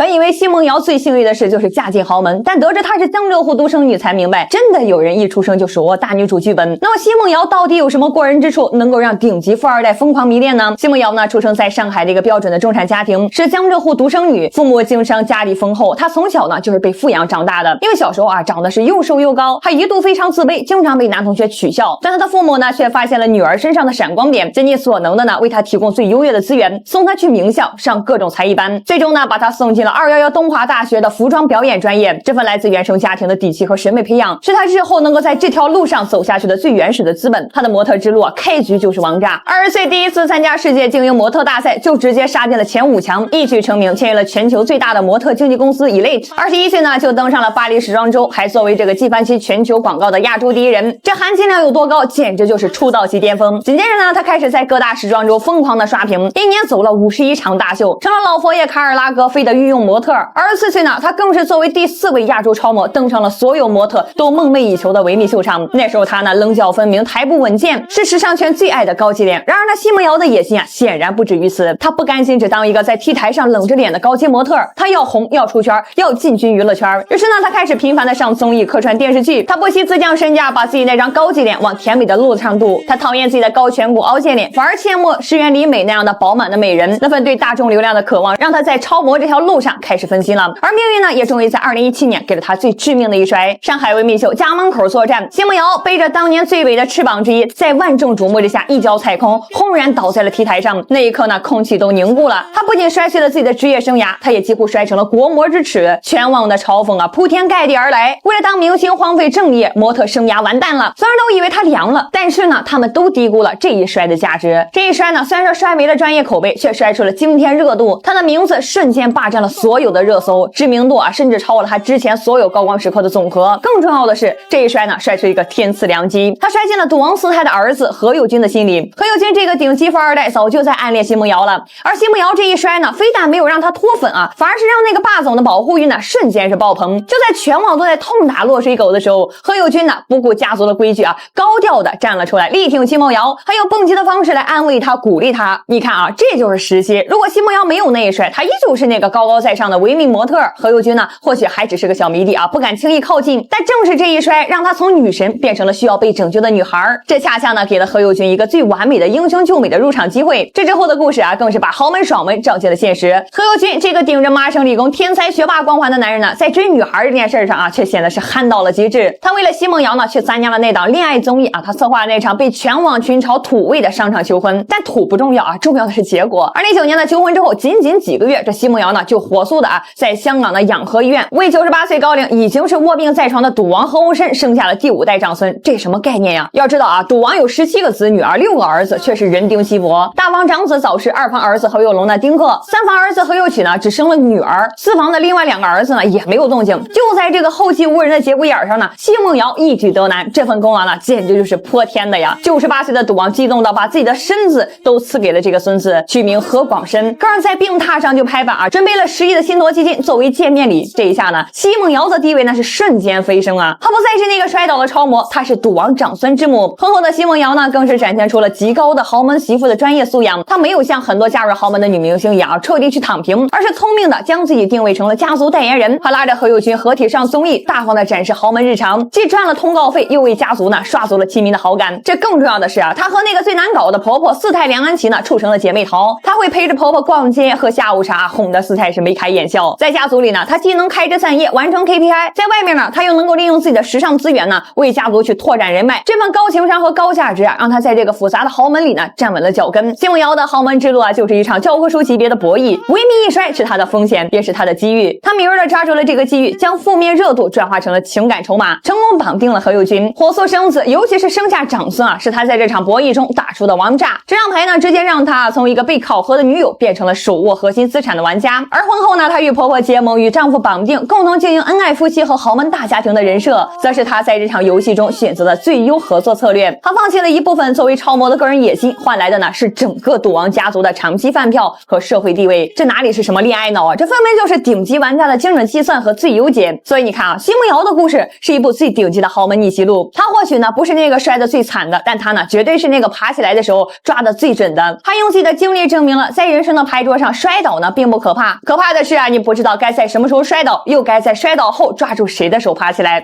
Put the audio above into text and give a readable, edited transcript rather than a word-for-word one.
本以为奚梦瑶最幸运的事就是嫁进豪门，但得知她是江浙沪独生女才明白，真的有人一出生就手握大女主剧本。那么奚梦瑶到底有什么过人之处，能够让顶级富二代疯狂迷恋呢？奚梦瑶呢，出生在上海的一个标准的中产家庭，是江浙沪独生女，父母经商，家里丰厚。她从小呢就是被富养长大的，因为小时候啊长得是又瘦又高，她一度非常自卑，经常被男同学取笑。但她的父母呢却发现了女儿身上的闪光点，尽尽所能的呢为她提供最优越的资源，送她去名校，上各种才艺班，最终呢把她送进了211东华大学的服装表演专业。这份来自原生家庭的底气和审美培养，是她日后能够在这条路上走下去的最原始的资本。她的模特之路啊开局就是王炸，20岁第一次参加世界精英模特大赛就直接杀进了前5强，一举成名，签约了全球最大的模特经纪公司 Elite。21岁呢就登上了巴黎时装周，还作为这个纪梵希全球广告的亚洲第一人，这含金量有多高，简直就是出道即巅峰。紧接着呢，她开始在各大时装周疯狂的刷屏，一年走了51场大秀，成了老佛爷卡尔拉格菲的御用模特。24岁呢，她更是作为第4位亚洲超模，登上了所有模特都梦寐以求的维密秀场。那时候她呢棱角分明，台步稳健，是时尚圈最爱的高级脸。然而呢，奚梦瑶的野心啊显然不止于此，她不甘心只当一个在 T 台上冷着脸的高阶模特，她要红，要出圈，要进军娱乐圈。于是呢，她开始频繁的上综艺、客串电视剧。她不惜自降身价，把自己那张高级脸往甜美的路子上渡。她讨厌自己的高颧骨、凹陷脸，反而羡慕石原里美那样的饱满的美人。那份对大众流量的渴望，让她在超模这条路上开始分心了。而命运呢，也终于在2017年给了她最致命的一摔。上海维密秀家门口作战，奚梦瑶背着当年最伟的翅膀之一，在万众瞩目之下一脚踩空，轰然倒在了 T 台上。那一刻呢，空气都凝固了。她不仅摔碎了自己的职业生涯，她也几乎摔成了国模之耻。全网的嘲讽啊，铺天盖地而来。为了当明星荒废正业，模特生涯完蛋了。虽然都以为她凉了，但是呢，他们都低估了这一摔的价值。这一摔呢，虽然说摔没了专业口碑，却摔出了惊天热度。她的名字瞬间霸占了所有的热搜，知名度啊，甚至超过了她之前所有高光时刻的总和。更重要的是，这一摔呢，摔出一个天赐良机。她摔进了赌王四太的儿子何猷君的心里。何猷君这个顶级富二代早就在暗恋奚梦瑶了，而奚梦瑶这一摔呢，非但没有让他脱粉啊，反而是让那个霸总的保护欲呢瞬间是爆棚。就在全网都在痛打落水狗的时候，何猷君呢不顾家族的规矩啊，高调的站了出来，力挺奚梦瑶，还用蹦极的方式来安慰她、鼓励她。你看啊，这就是时机。如果奚梦瑶没有那一摔，她依旧是那个高高在上的维密模特，何猷君呢或许还只是个小迷弟啊，不敢轻易靠近。但正是这一摔，让她从女神变成了需要被拯救的女孩。这恰恰呢给了何猷君一个最完美的英雄救美的入场机会。这之后的故事啊，更是把豪门爽文照进了现实。何猷君这个顶着麻省理工天才学霸光环的男人呢，在追女孩这件事上啊，却显得是憨到了极致。他为了奚梦瑶呢，去参加了那档恋爱综艺啊，他策划了那场被全网群嘲土味的商场求婚。但土不重要啊，重要的是结果。2019年的求婚之后，仅仅几个月，这奚梦瑶呢就火速的啊，在香港的养和医院为98岁高龄已经是卧病在床的赌王何鸿燊生下了第5代长孙。这什么概念呀？要知道啊，赌王有17个子女儿，6个儿子，却是人丁稀薄。大房长子早逝，2房儿子何猷龙呢丁克，3房儿子何猷启呢只生了女儿，4房的另外2个儿子呢也没有动静。就在这个后继无人的节骨眼上呢，奚梦瑶一举得男，这份功劳呢简直就是泼天的呀！98岁的赌王激动到把自己的身子都赐给了这个孙子，取名何广深，更是在病榻上就拍板啊，准备了10亿的信托基金作为见面礼。这一下呢，奚梦瑶的地位呢是瞬间飞升啊！她不再是那个摔倒的超模，她是赌王长孙之母。婚后的奚梦瑶呢，更是展现出了极高的豪门媳妇的专业素养。她没有像很多嫁入豪门的女明星一样彻底去躺平，而是聪明的将自己定位成了家族代言人。她拉着何猷君合体上综艺，大方的展示豪门日常，既赚了通告费，又为家族呢刷足了亲民的好感。这更重要的是啊，她和那个最难搞的婆婆四太梁安琪呢处成了姐妹淘。她会陪着婆婆逛街、喝下午茶，哄得四太是眉开眼笑。在家族里呢，她既能开枝散叶完成 KPI， 在外面呢，她又能够利用自己的时尚资源呢，为家族去拓展人脉。这份高情商和高价值啊，让她在这个复杂的豪门里呢站稳了脚跟。奚梦瑶的豪门之路啊，就是一场教科书级别的博弈。维密一摔是她的风险，也是她的机遇。她敏锐地抓住了这个机遇，将负面热度转化成了情感筹码，成功绑定了何猷君，火速生子，尤其是生下长孙啊，是她在这场博弈中打出的王炸。这张牌呢，直接让她从一个被考核的女友变成了手握核心资产的玩家。而婚后呢，她与婆婆结盟，与丈夫绑定，共同经营恩爱夫妻和豪门大家庭的人设，则是她在这场游戏中选择的最优合作策略。她放弃了一部分作为超模的个人野心，换来的呢是整个赌王家族的长期饭票和社会地位。这哪里是什么恋爱脑啊，这分明就是顶级玩家的精准计算和最优解。所以你看啊，奚梦瑶的故事是一部最顶级的豪门逆袭录。她或许呢不是那个摔得最惨的，但她呢绝对是那个爬起来的时候抓得最准的。她用自己的经历证明了，在人生的牌桌上摔倒呢并不可怕，可怕的是啊，你不知道该在什么时候摔倒，又该在摔倒后抓住谁的手爬起来。